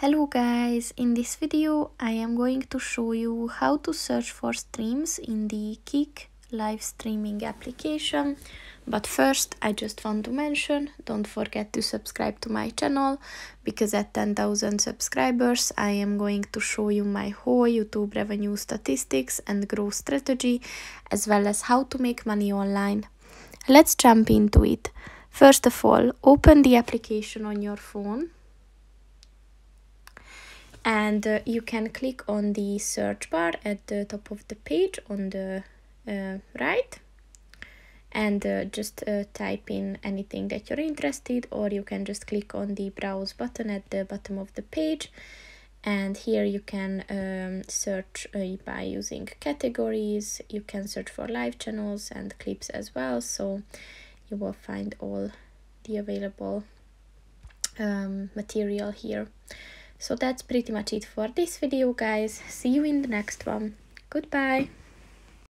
Hello guys, in this video I am going to show you how to search for streams in the Kik live streaming application. But first I just want to mention, don't forget to subscribe to my channel, because at 10,000 subscribers I am going to show you my whole YouTube revenue statistics and growth strategy, as well as how to make money online. Let's jump into it. First of all, open the application on your phone. And you can click on the search bar at the top of the page on the right, and just type in anything that you're interested, or you can just click on the browse button at the bottom of the page, and here you can search by using categories. You can search for live channels and clips as well, so you will find all the available material here. So that's pretty much it for this video, guys. See you in the next one. Goodbye.